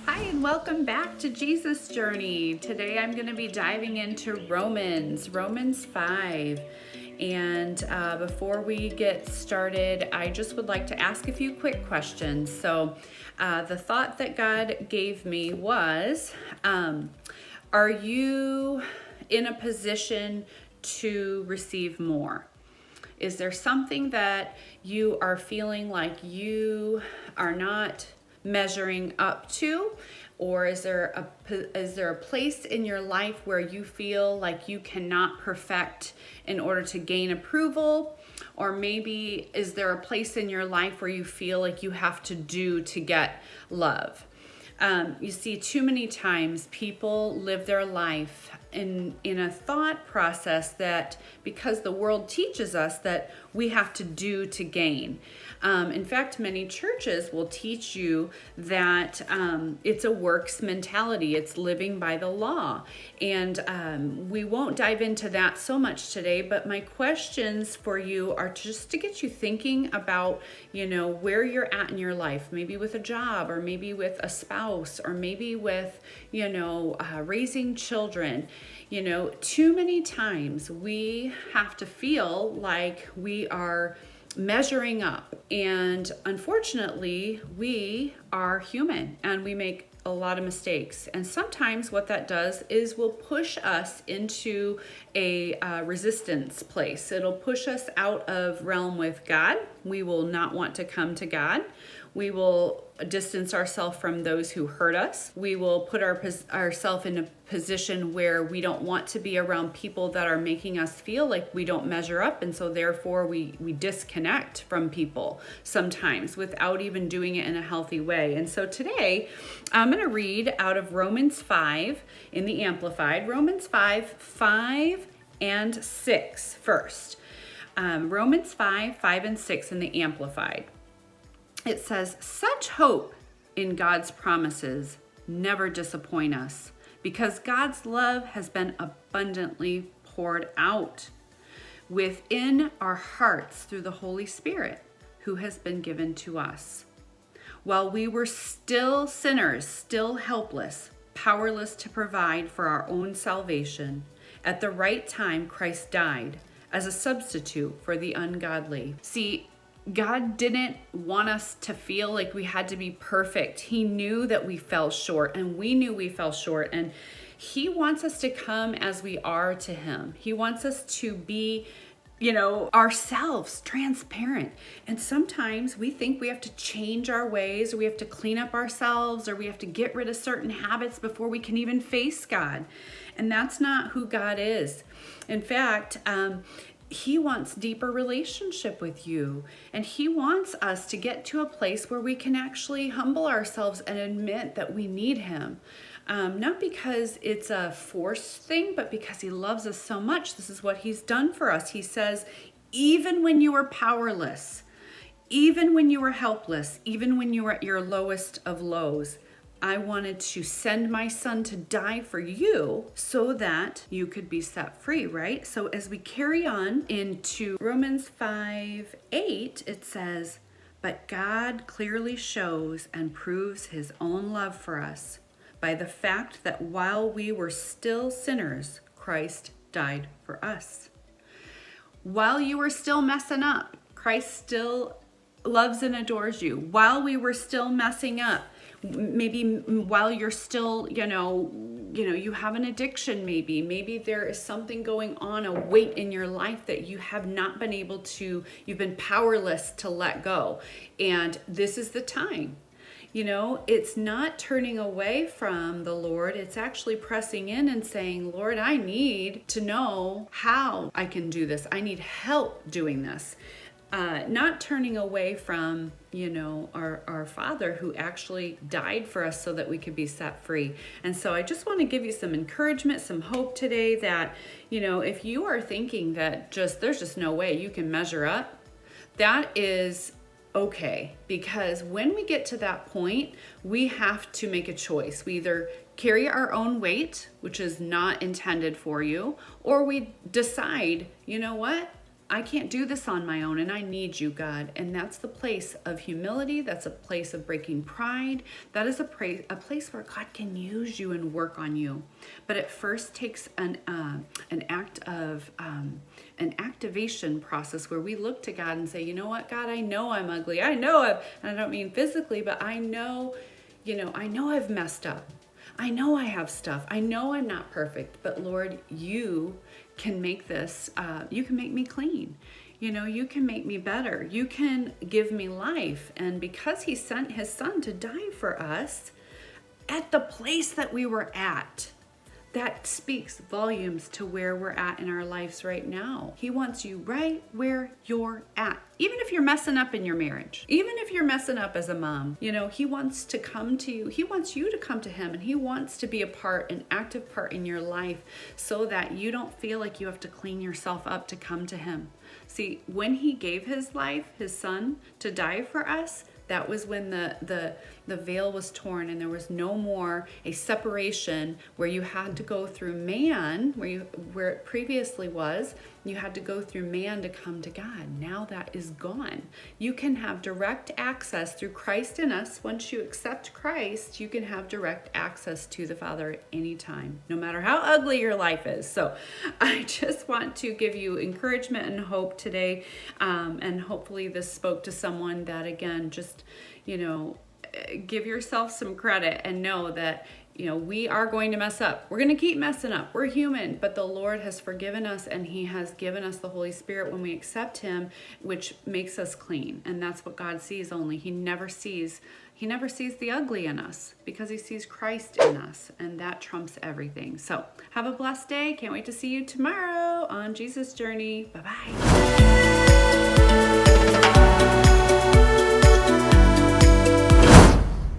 Hi, and welcome back to Jesus Journey. Today I'm going to be diving into Romans 5. And before we get started, I just would like to ask a few quick questions. So, the thought that God gave me was are you in a position to receive more? Is there something that you are feeling like you are not measuring up to? Or is there a place in your life where you feel like you cannot perfect in order to gain approval? Or maybe is there a place in your life where you feel like you have to do to get love? You see, too many times people live their life in a thought process that because the world teaches us that we have to do to gain. In fact, many churches will teach you that it's a works mentality. It's living by the law. And we won't dive into that so much today, but my questions for you are just to get you thinking about, where you're at in your life, maybe with a job or maybe with a spouse or maybe with, raising children. Too many times we have to feel like we are measuring up. And unfortunately, we are human and we make a lot of mistakes. And sometimes what that does is will push us into a resistance place. It'll push us out of realm with God. We will not want to come to God. We will distance ourselves from those who hurt us. We will put ourselves in a position where we don't want to be around people that are making us feel like we don't measure up. And so therefore we disconnect from people sometimes without even doing it in a healthy way. And so today I'm going to read out of Romans 5 in the Amplified. Romans 5 and 6 first. Romans 5 and 6 in the Amplified. It says, such hope in God's promises never disappoint us because God's love has been abundantly poured out within our hearts through the Holy Spirit who has been given to us. While we were still sinners, still helpless, powerless to provide for our own salvation, at the right time Christ died as a substitute for the ungodly. See, God didn't want us to feel like we had to be perfect. He knew that we fell short and we knew we fell short. And He wants us to come as we are to Him. He wants us to be, ourselves, transparent. And sometimes we think we have to change our ways, or we have to clean up ourselves, or we have to get rid of certain habits before we can even face God. And that's not who God is. In fact, He wants deeper relationship with you, and He wants us to get to a place where we can actually humble ourselves and admit that we need Him. Not because it's a forced thing, but because He loves us so much. This is what He's done for us. He says, even when you were powerless, even when you were helpless, even when you were at your lowest of lows, I wanted to send my Son to die for you so that you could be set free, right? So as we carry on into Romans 5:8, it says, but God clearly shows and proves His own love for us by the fact that while we were still sinners, Christ died for us. While you were still messing up, Christ still loves and adores you. While we were still messing up, maybe while you're still, you have an addiction, maybe there is something going on, a weight in your life that you have not been able to, you've been powerless to let go. And this is the time. It's not turning away from the Lord. It's actually pressing in and saying, Lord, I need to know how I can do this. I need help doing this. Not turning away from, our Father who actually died for us so that we could be set free. And so I just want to give you some encouragement, some hope today that, if you are thinking that there's just no way you can measure up, that is okay. Because when we get to that point, we have to make a choice. We either carry our own weight, which is not intended for you, or we decide, you know what? I can't do this on my own, and I need you, God. And that's the place of humility. That's a place of breaking pride. That is a place where God can use you and work on you. But it first takes an activation process where we look to God and say, you know what, God, I know I'm ugly. I know and I don't mean physically, but I know I've messed up. I know I have stuff. I know I'm not perfect, but Lord, you can make you can make me clean. You can make me better. You can give me life. And because he sent his son to die for us at the place that we were at, that speaks volumes to where we're at in our lives right now. He wants you right where you're at. Even if you're messing up in your marriage, even if you're messing up as a mom, he wants to come to you. He wants you to come to him, and he wants to be an active part in your life so that you don't feel like you have to clean yourself up to come to him. See, when he gave his life, his son, to die for us, that was when the veil was torn and there was no more a separation where you had to go through man, where it previously was. You had to go through man to come to God. Now that is gone. You can have direct access through Christ in us. Once you accept Christ, you can have direct access to the Father at any time, no matter how ugly your life is. So I just want to give you encouragement and hope today. And hopefully this spoke to someone that, again, just, give yourself some credit and know that we are going to mess up. We're going to keep messing up. We're human, but the Lord has forgiven us, and he has given us the Holy Spirit when we accept him, which makes us clean. And that's what God sees only. He never sees the ugly in us because he sees Christ in us, and that trumps everything. So have a blessed day. Can't wait to see you tomorrow on Jesus Journey. Bye-bye.